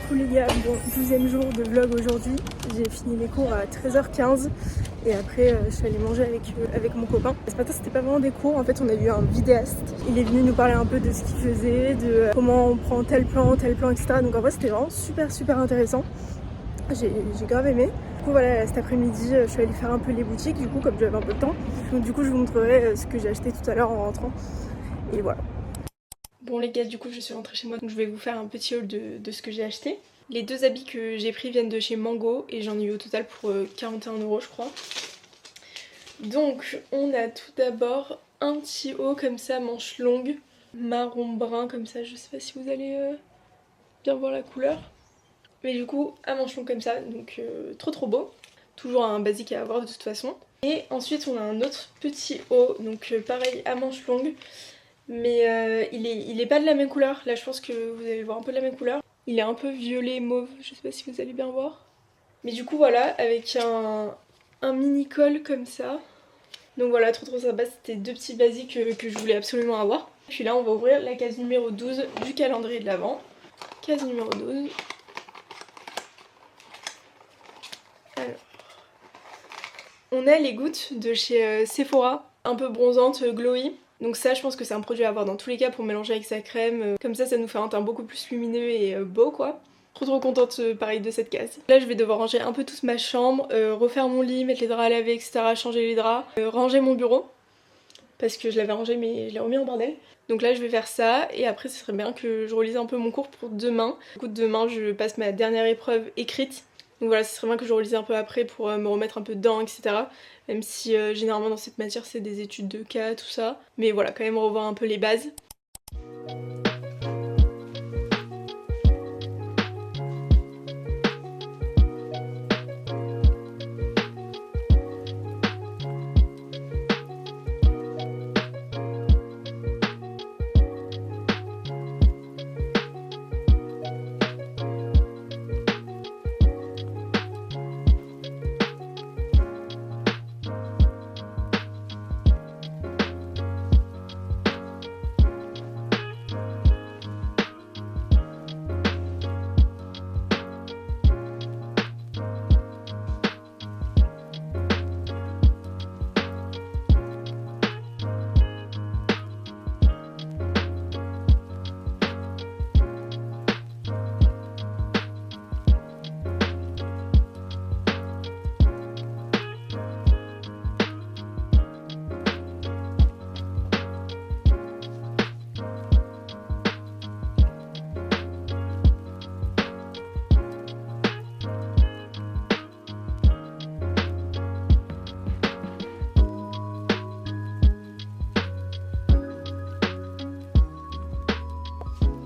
Coucou les gars, bon 12e jour de vlog aujourd'hui. J'ai fini les cours à 13h15 et après je suis allée manger avec mon copain. Ce matin c'était pas vraiment des cours, en fait on a eu un vidéaste. Il est venu nous parler un peu de ce qu'il faisait, de comment on prend tel plan, etc. Donc en vrai c'était vraiment super intéressant. J'ai grave aimé. Du coup voilà, cet après-midi je suis allée faire un peu les boutiques du coup comme j'avais un peu de temps. Donc du coup je vous montrerai ce que j'ai acheté tout à l'heure en rentrant. Et voilà. Bon les gars, du coup je suis rentrée chez moi, donc je vais vous faire un petit haul de ce que j'ai acheté. Les deux habits que j'ai pris viennent de chez Mango et j'en ai eu au total pour 41 € je crois. Donc on a tout d'abord un petit haut comme ça, manche longue, marron brun comme ça, je sais pas si vous allez bien voir la couleur. Mais du coup un manche long comme ça, donc trop beau. Toujours un basique à avoir de toute façon. Et ensuite on a un autre petit haut, donc pareil à manche longue. Mais il est pas de la même couleur, là je pense que vous allez voir un peu de la même couleur. Il est un peu violet mauve, je sais pas si vous allez bien voir. Mais du coup voilà, avec un mini col comme ça. Donc voilà, trop sympa, c'était deux petits basiques que je voulais absolument avoir. Puis là on va ouvrir la case numéro 12 du calendrier de l'Avent. Case numéro 12. Alors, on a les gouttes de chez Sephora, un peu bronzantes, glowy. Donc ça je pense que c'est un produit à avoir dans tous les cas pour mélanger avec sa crème. Comme ça nous fait un teint beaucoup plus lumineux et beau quoi. Trop contente pareil de cette case. Là je vais devoir ranger un peu toute ma chambre, refaire mon lit, mettre les draps à laver etc, changer les draps, ranger mon bureau. Parce que je l'avais rangé mais je l'ai remis en bordel. Donc là je vais faire ça et après ce serait bien que je relise un peu mon cours pour demain. Du coup demain je passe ma dernière épreuve écrite. Donc voilà, ce serait bien que je relise un peu après pour me remettre un peu dedans, etc. Même si généralement dans cette matière c'est des études de cas, tout ça. Mais voilà, quand même revoir un peu les bases.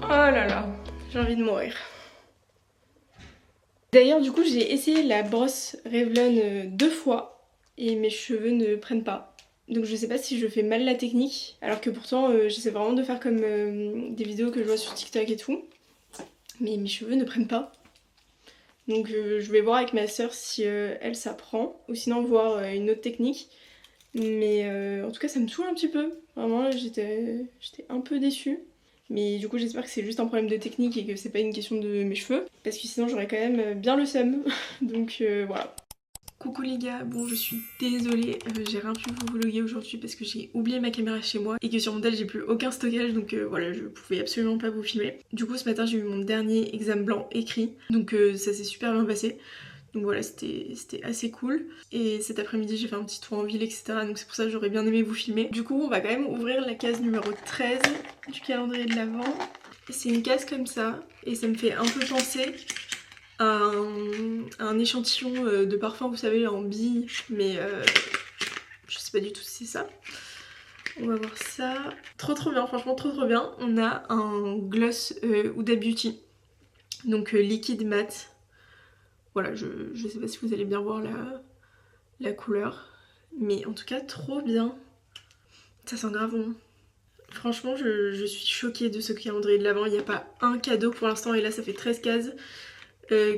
Oh là là, j'ai envie de mourir. D'ailleurs du coup j'ai essayé la brosse Revlon 2 fois et mes cheveux ne prennent pas. Donc je sais pas si je fais mal la technique, alors que pourtant j'essaie vraiment de faire comme des vidéos que je vois sur TikTok et tout. Mais mes cheveux ne prennent pas. Donc je vais voir avec ma soeur si elle ça prend, ou sinon voir une autre technique. Mais en tout cas ça me saoule un petit peu. Vraiment j'étais un peu déçue. Mais du coup j'espère que c'est juste un problème de technique et que c'est pas une question de mes cheveux. Parce que sinon j'aurais quand même bien le seum. Donc voilà. Coucou les gars, bon je suis désolée, j'ai rien pu vous vlogger aujourd'hui parce que j'ai oublié ma caméra chez moi et que sur mon tel j'ai plus aucun stockage donc voilà je pouvais absolument pas vous filmer. Du coup ce matin j'ai eu mon dernier examen blanc écrit donc ça s'est super bien passé. Donc voilà, c'était assez cool. Et cet après-midi, j'ai fait un petit tour en ville, etc. Donc c'est pour ça que j'aurais bien aimé vous filmer. Du coup, on va quand même ouvrir la case numéro 13 du calendrier de l'Avent. C'est une case comme ça. Et ça me fait un peu penser à un échantillon de parfum, vous savez, en bille. Mais je sais pas du tout si c'est ça. On va voir ça. Trop bien, franchement trop bien. On a un gloss Huda Beauty. Donc liquide mat. Voilà, je sais pas si vous allez bien voir la couleur. Mais en tout cas, trop bien. Ça sent grave bon. Franchement, je suis choquée de ce calendrier de l'Avent. Il n'y a pas un cadeau pour l'instant. Et là, ça fait 13 cases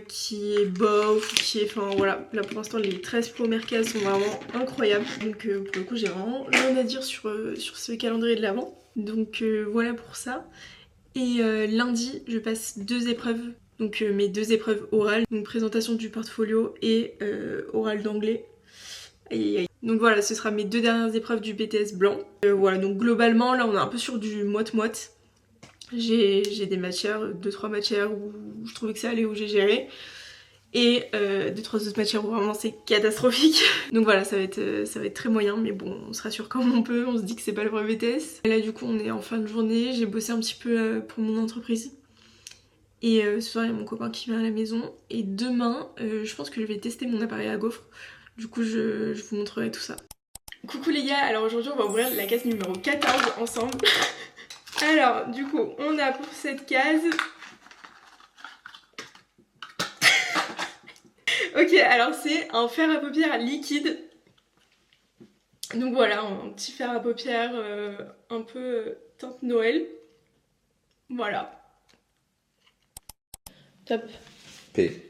qui est beau, qui est... Enfin voilà, là pour l'instant, les 13 premières cases sont vraiment incroyables. Donc pour le coup, j'ai vraiment rien à dire sur ce calendrier de l'Avent. Donc voilà pour ça. Et lundi, je passe 2 épreuves Donc mes 2 épreuves orales, donc présentation du portfolio et oral d'anglais. Aïe, aïe. Donc voilà, ce sera mes 2 dernières épreuves du BTS blanc. Voilà, donc globalement là on est un peu sur du moite-moite. J'ai des matières, 2-3 matières où je trouvais que ça allait, où j'ai géré. Et 2-3 autres matières où vraiment c'est catastrophique. Donc voilà, ça va être très moyen, mais bon, on se rassure comme on peut, on se dit que c'est pas le vrai BTS. Et là du coup on est en fin de journée, j'ai bossé un petit peu pour mon entreprise. Et ce soir il y a mon copain qui vient à la maison. Et demain, je pense que je vais tester mon appareil à gaufres. Du coup je vous montrerai tout ça. Coucou les gars, alors aujourd'hui on va ouvrir la case numéro 14 ensemble. Alors du coup on a pour cette case... Ok, alors c'est un fer à paupières liquide. Donc voilà, un petit fer à paupières un peu teinte Noël. Voilà. Top. P.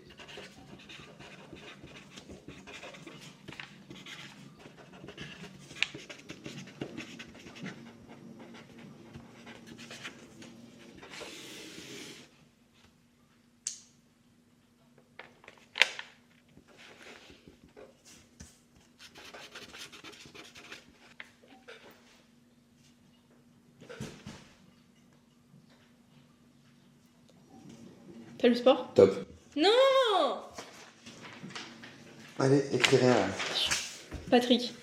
T'as le sport? Top. Non! Allez, écris rien là. Patrick.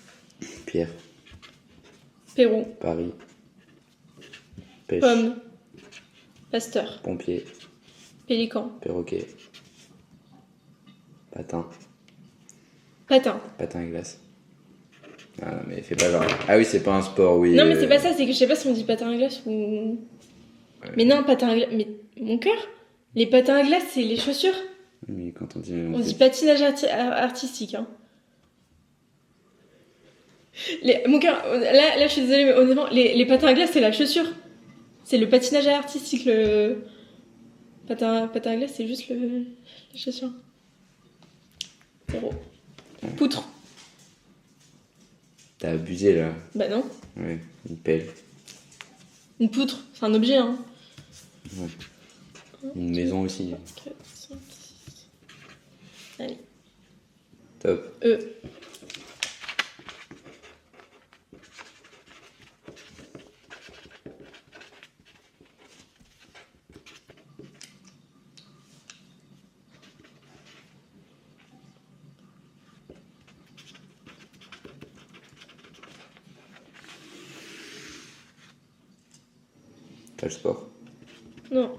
Pierre. Pérou. Paris. Pêche. Pomme. Pasteur. Pompier. Pélican. Perroquet. Patin. Patin. Patin à glace. Ah non, mais fais pas genre. Ah oui, c'est pas un sport, oui. Non mais c'est pas ça, c'est que je sais pas si on dit patin à glace ou... Ouais. Mais non, patin à glace... Mais mon cœur? Les patins à glace, c'est les chaussures. Mais quand on dit. On dit patinage artistique, hein. Mon cœur, là je suis désolée, mais honnêtement, les patins à glace, c'est la chaussure. C'est le patinage artistique, le... Patin à glace, c'est juste la chaussure. 0. Poutre. T'as abusé là. Bah non. Ouais, une pelle. Une poutre, c'est un objet, hein. Ouais. Une maison aussi. 4, 5, 6. Allez. Top. T'as le sport. Non.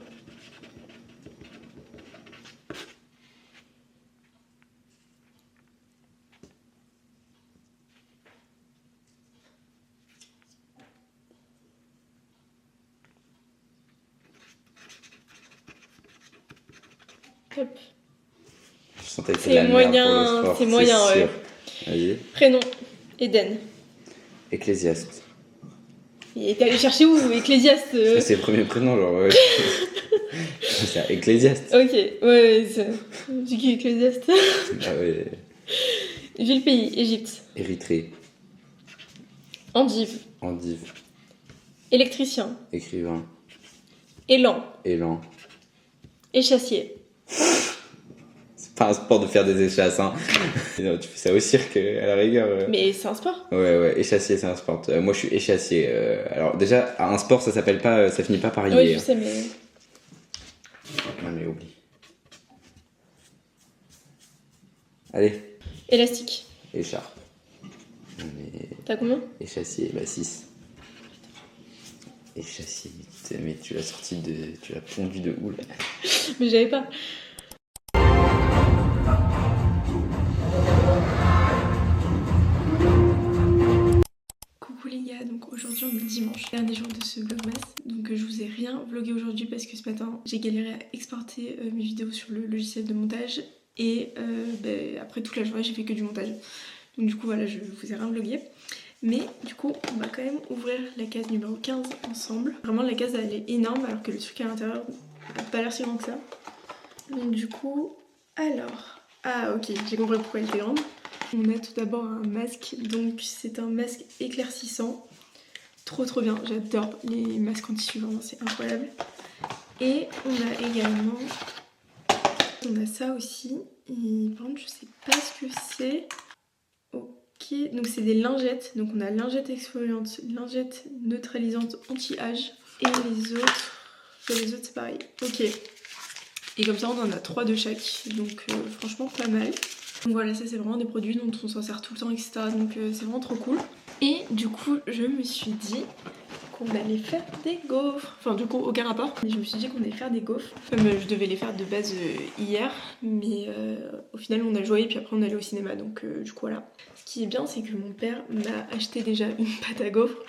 Hop. Je sentais que C'est la merde moyen, pour le sport, c'est moyen, sûr. ouais. Vas-y. Prénom, Eden. Ecclésiaste. Et t'es allé chercher où, Ecclésiaste C'est le premier prénom, genre. Ouais. C'est Ecclésiaste. Ok, ouais, c'est qui Ecclésiaste? Ah ouais. Ville, pays, Égypte. Érythrée. Endive. Endive. Électricien. Écrivain. Élan. Élan. Échassier. C'est pas un sport de faire des échasses, hein. Non, tu fais ça au cirque, à la rigueur. Mais c'est un sport. Ouais, échassier, c'est un sport. Moi, je suis échassier. Alors, déjà, un sport, ça s'appelle pas. Ça finit pas par Oui, lier. je sais, mais. Non, mais oublie. Allez. Élastique. Écharpe. Non, mais. T'as combien? Échassier, bah 6. Échassier, mais tu l'as sorti de. Tu l'as pondu de où là? Mais j'avais pas. Coucou les gars, donc aujourd'hui on est dimanche, dernier jour de ce vlogmas. Donc je vous ai rien vlogué aujourd'hui parce que ce matin j'ai galéré à exporter mes vidéos sur le logiciel de montage. Et après toute la journée j'ai fait que du montage. Donc du coup voilà, je vous ai rien vlogué. Mais du coup on va quand même ouvrir la case numéro 15 ensemble. Vraiment la case elle est énorme alors que le truc à l'intérieur n'a pas l'air si grand que ça. Donc du coup, alors... Ah ok, j'ai compris pourquoi elle était grande. On a tout d'abord un masque, donc c'est un masque éclaircissant. Trop bien, j'adore les masques en tissu, vraiment c'est incroyable. Et on a également on a ça aussi. Et par contre, je sais pas ce que c'est. Ok, donc c'est des lingettes. Donc on a lingette exfoliante, lingette neutralisante anti-âge. Et les autres, c'est pareil. Ok. Et comme ça, on en a 3 de chaque. Donc franchement, pas mal. Donc voilà, ça c'est vraiment des produits dont on s'en sert tout le temps, etc. Donc c'est vraiment trop cool. Et du coup, je me suis dit qu'on allait faire des gaufres. Enfin, du coup, aucun rapport. Mais je me suis dit qu'on allait faire des gaufres. Comme je devais les faire de base hier. Mais au final, on a joué et puis après, on allait au cinéma. Donc du coup, voilà. Ce qui est bien, c'est que mon père m'a acheté déjà une pâte à gaufres.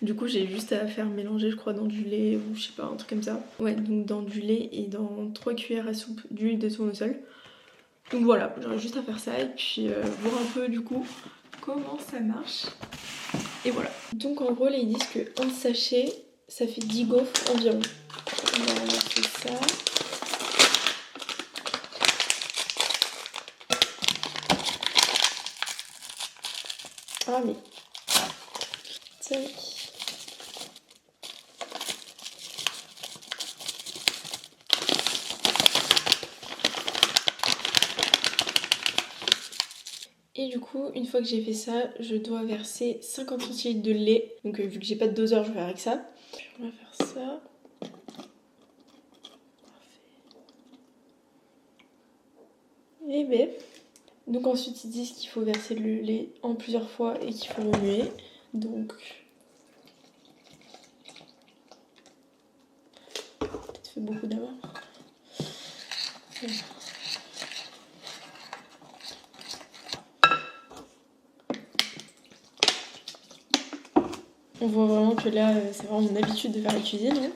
Du coup, j'ai juste à faire mélanger, je crois, dans du lait ou je sais pas, un truc comme ça. Ouais, donc dans du lait et dans 3 cuillères à soupe d'huile de tournesol. Donc voilà, j'aurais juste à faire ça et puis voir un peu du coup comment ça marche. Et voilà. Donc en gros, là, ils disent qu'un sachet, ça fait 10 gaufres environ. On va relancer ça. Ah mais... Tac. Et du coup, une fois que j'ai fait ça, je dois verser 50 centilitres de lait. Donc vu que j'ai pas de doseur, je vais faire avec ça. On va faire ça. Et ben. Donc ensuite, ils disent qu'il faut verser le lait en plusieurs fois et qu'il faut remuer. Donc... peut-être fait beaucoup d'abord. On voit vraiment que là, c'est vraiment mon habitude de faire la cuisine. Hein.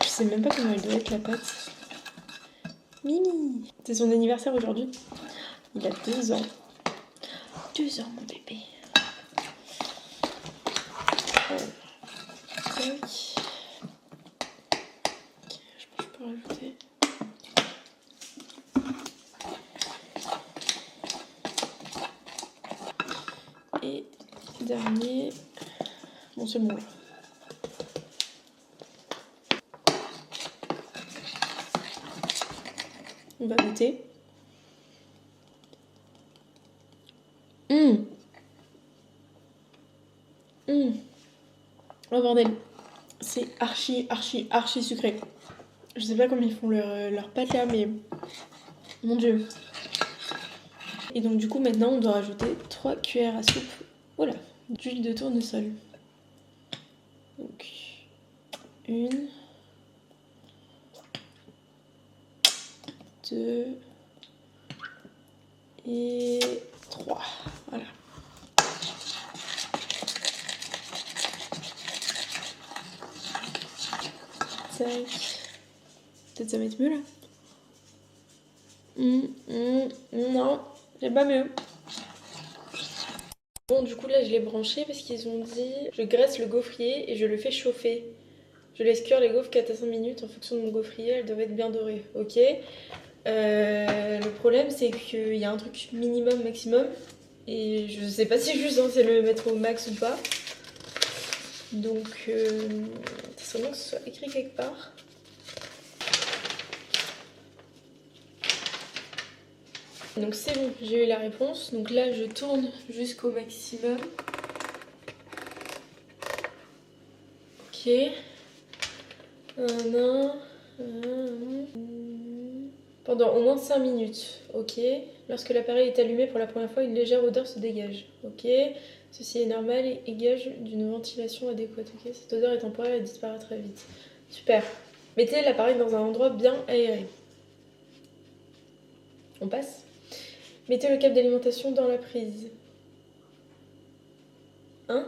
Je sais même pas comment elle doit être la pâte. Mimi! C'est son anniversaire aujourd'hui. Il a 2 ans. 2 ans, mon bébé. Tac. Je pense que je peux rajouter. Et dernier. Bon, c'est bon là. On va goûter. Oh bordel. C'est archi sucré. Je sais pas comment ils font leur pâte là, mais mon dieu. Et donc du coup maintenant on doit rajouter 3 cuillères à soupe, voilà, d'huile de tournesol. Donc 1, 2 et 3, voilà. Tac. Peut-être ça va être mieux là. Non, c'est pas mieux. Bon, du coup là je l'ai branché parce qu'ils ont dit je graisse le gaufrier et je le fais chauffer. Je laisse cuire les gaufres 4 à 5 minutes en fonction de mon gaufrier, elles doivent être bien dorées. Ok. Le problème c'est qu'il y a un truc minimum, maximum. Et je sais pas si je suis censée le mettre au max ou pas. Donc ça serait bien que ce soit écrit quelque part. Donc c'est bon, j'ai eu la réponse. Donc là je tourne jusqu'au maximum. Ok. Pendant au moins 5 minutes. Ok. Lorsque l'appareil est allumé pour la première fois, une légère odeur se dégage. Ok. Ceci est normal et gage d'une ventilation adéquate. Ok. Cette odeur est temporaire et disparaît très vite. Super. Mettez l'appareil dans un endroit bien aéré. On passe. Mettez le câble d'alimentation dans la prise. Hein?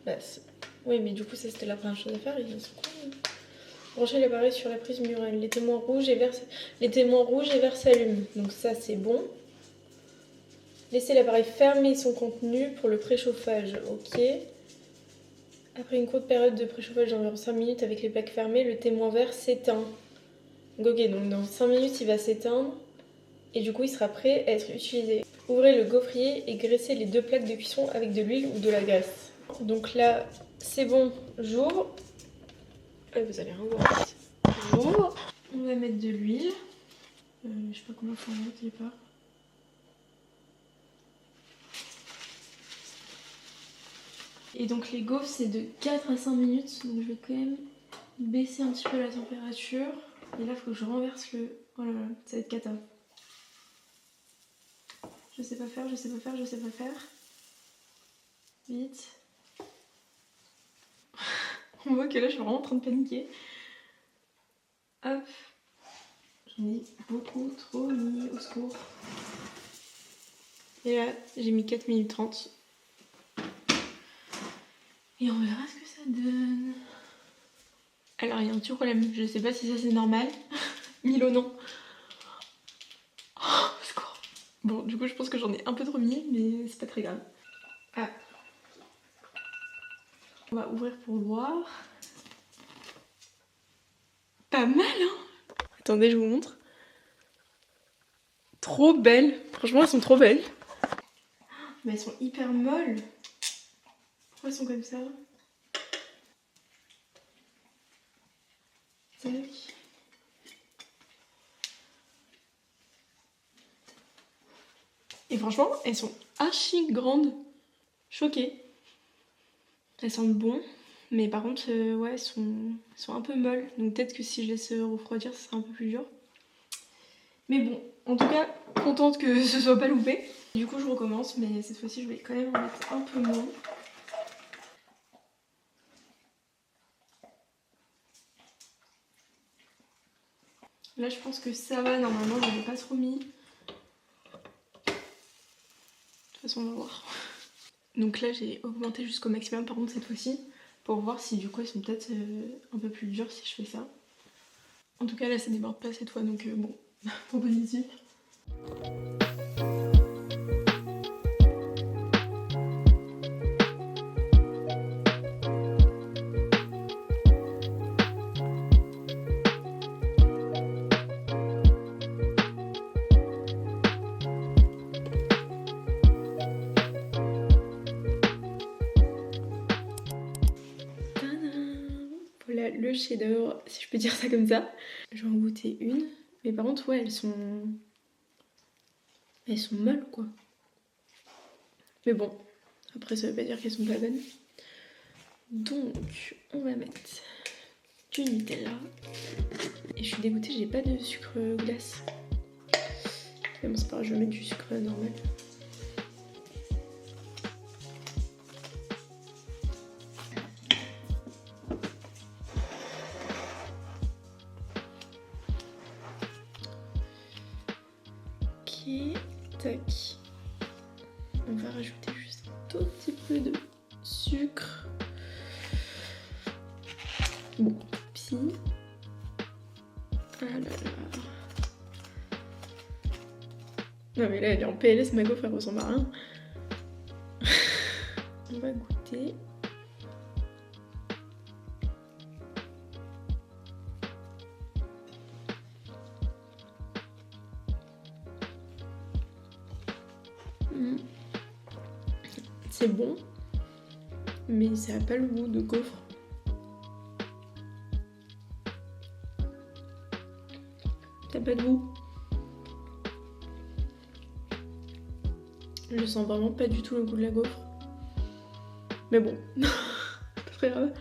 Bah, oui, mais du coup, ça c'était la première chose à faire. Ils sont cons. Branchez l'appareil sur la prise murale. Les témoins rouges et verts s'allument. Donc ça, c'est bon. Laissez l'appareil fermer son contenu pour le préchauffage. Ok. Après une courte période de préchauffage d'environ 5 minutes avec les plaques fermées, le témoin vert s'éteint. Donc ok, donc dans 5 minutes, il va s'éteindre. Et du coup, il sera prêt à être utilisé. Ouvrez le gaufrier et graissez les 2 plaques de cuisson avec de l'huile ou de la graisse. Donc là, c'est bon, j'ouvre. Vous allez rien voir. J'ouvre. On va mettre de l'huile. Je sais pas comment faut en mettre, j'ai pas. Et donc les gaufres, c'est de 4 à 5 minutes. Donc je vais quand même baisser un petit peu la température. Et là, il faut que je renverse le... Oh là là, ça va être cata. Je sais pas faire, je sais pas faire, je sais pas faire. Vite. On voit que là, je suis vraiment en train de paniquer. Hop. J'en ai beaucoup trop mis, au secours. Et là, j'ai mis 4 minutes 30. Et on verra ce que ça donne. Alors, il y a un petit problème. Je sais pas si ça c'est normal. Milo, non. Oh, au secours. Bon, du coup, je pense que j'en ai un peu trop mis, mais c'est pas très grave. Ah. On va ouvrir pour voir. Pas mal, hein? Attendez, je vous montre. Trop belles. Franchement, elles sont trop belles. Mais elles sont hyper molles. Pourquoi elles sont comme ça? Tac. Et franchement, elles sont archi grandes. Choquée. Elles sentent bon. Mais par contre, ouais, elles sont un peu molles. Donc peut-être que si je laisse refroidir, ça sera un peu plus dur. Mais bon, en tout cas, contente que ce soit pas loupé. Du coup, je recommence, mais cette fois-ci, je vais quand même en mettre un peu moins. Là, je pense que ça va. Normalement, je n'avais pas trop mis. De toute façon, on va voir. Donc là, j'ai augmenté jusqu'au maximum, par contre, cette fois-ci, pour voir si du coup, elles sont peut-être un peu plus dures si je fais ça. En tout cas, là, ça déborde pas cette fois, donc bon, trop positif. Voilà le chef-d'œuvre, si je peux dire ça comme ça. Je vais en goûter une. Mais par contre, ouais, elles sont molles, quoi. Mais bon, après, ça veut pas dire qu'elles sont pas bonnes. Donc, on va mettre du Nutella. Et je suis dégoûtée, j'ai pas de sucre glace. Mais bon, c'est pas grave, je vais mettre du sucre normal. Tac. On va rajouter juste un tout petit peu de sucre. Bon, puis... Ah là là. Non mais là elle est en PLS, ma gaufre elle ressemble à rien. On va goûter. C'est bon, mais ça n'a pas le goût de gaufre. Ça n'a pas de goût. Je sens vraiment pas du tout le goût de la gaufre. Mais bon, pas très grave.